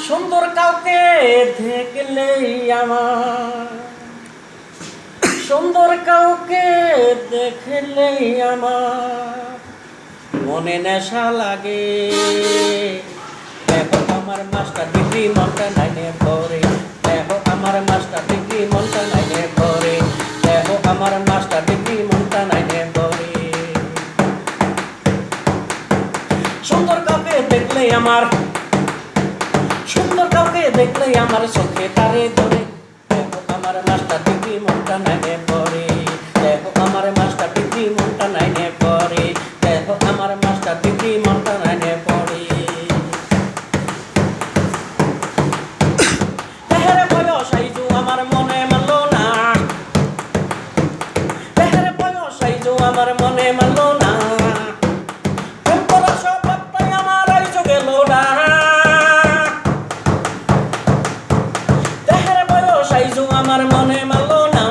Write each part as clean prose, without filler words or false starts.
সুন্দর কাউকে দেখলেই আমার সুন্দর কাউকে দেখলেই আমার মনে নেশা লাগে। দেখো আমার মাস্টার ডিগ্রি মনটা নাইনে পড়ে, দেখো আমার মাস্টার ডিগ্রি মনটা নাইনে পড়ে, দেখো আমার মাস্টার ডিগ্রি মনটা নাইনে পড়ে। সুন্দর কাউকে দেখলেই আমার সুন্দর কাউকে দেখলেই আমার চোখে তারে ধরে। দেখো আমার মাস্টার ডিগ্রি মনটা নাইনে পড়ে, দেখো আমার মাস্টার ডিগ্রি মনটা নাইনে পড়ে, দেখো আমার মাস্টার ডিগ্রি মনটা নাইনে পড়ে। তেহেরে বয়স আইজু আমার মনে মানলো না, তেহেরে বয়স আইজু আমার মনে মানলো না। আমার মনে মানলো না,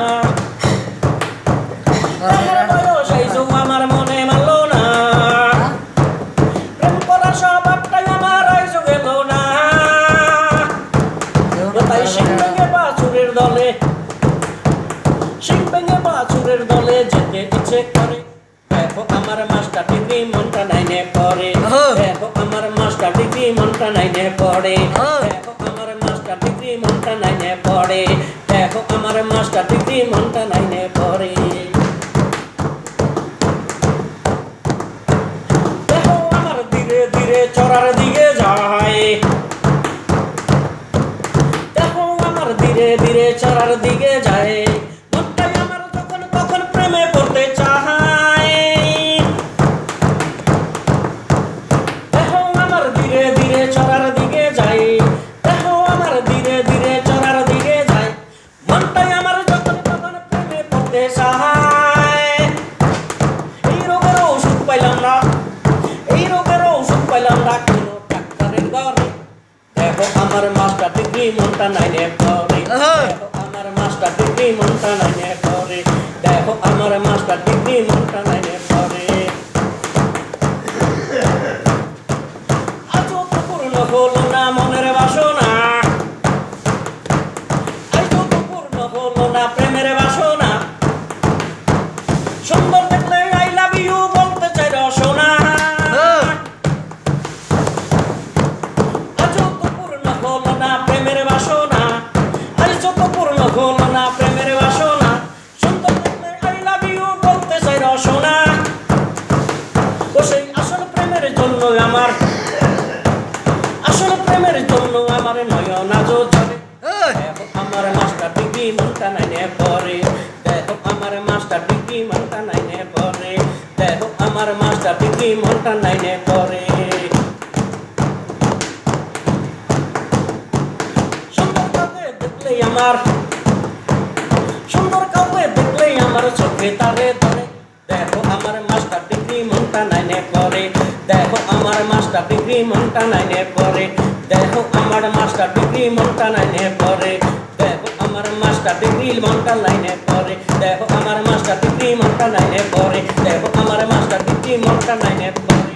তেহের বয়স আইজু আমার মনে মানলো না। প্রেম করার স্বভাবটাই আমার আইজু গেল না। তাই শিং ভেঙে বাছুরের দলে, শিং ভেঙে বাছুরের দলে যেতে ইচ্ছে করে। দেখো আমার মাস্টার ডিগ্রি মনটা নাইনে পড়ে, দেখো আমার মাস্টার ডিগ্রি মনটা নাইনে পড়ে, দেখো আমার মাস্টার ডিগ্রি মনটা নাইনে পড়ে, দেখো আমার মাস্টার ডিগ্রি মনটা নাইনে পড়ে। দেখো আমার ধীরে ধীরে চড়ার দিকে যায়, দেখো আমার ধীরে ধীরে চড়ার দিকে যায়। মনটাই আমার যখন তখন প্রেমে পড়তে চায়। দেখো আমার ধীরে ধীরে চড়ার দিকে যায়, দেখো আমার ধীরে ধীরে চড়ার দিকে যায়। মনটাই আমার যখন তখন প্রেমে পড়তে চায়। এই রোগের ওষুধ পাইলাম না, এই রোগের ওষুধ পাইলাম না কোনো ডাক্তারের ঘরে। দেখো আমার মাস্টার ডিগ্রি মনটা নাইনে পড়ে, দেখো আমার মাস্টার ডিগ্রি মনটা নাইনে পড়ে, দেখো আমার মাস্টার ডিগ্রি মনটা নাইনে পড়ে। আজও তো পূর্ণ হলো না মনের বাসনা, আজও তো পূর্ণ হলো না প্রেমের বাসনা। সুন্দর দেখলে আই লাভ ইউ বলতে চাই রসনা। আজও তো পূর্ণ হলো না প্রেমের বাসনা, আজও তো পূর্ণ হলো না প্রেমের বাসনা। সুন্দর দেখলে আই লাভ ইউ বলতে চাই রসনা। ও সেই আসল প্রেমের জন্য আমার, আসল প্রেমের জন্য আমার নয়ন আজও ঝরে। দেখো আমার মাস্টার ডিগ্রি মনটা নাইনে পড়ে, দেখো আমার মাস্টার ডিগ্রি মনটা নাইনে পড়ে, দেখো আমার মাস্টার ডিগ্রি মনটা নাইনে পড়ে। সুন্দর কাউকে দেখলেই আমার, সুন্দর কাউকে দেখলেই আমার চোখে তারে ধরে। দেখো আমার মাস্টার ডিগ্রি মনটা নাইনে পড়ে, দেখো আমার মাস্টার ডিগ্রি মনটা নাইনে পড়ে, দেখো আমার মাস্টার ডিগ্রি মনটা নাইনে পড়ে, দেখো আমার মাস্টার ডিগ্রি মনটা নাইনে পড়ে, দেখো আমার মাস্টার ডিগ্রি মনটা নাইনে পড়ে, দেখো আমার মাস্টার ডিগ্রি মনটা নাইনে পড়ে।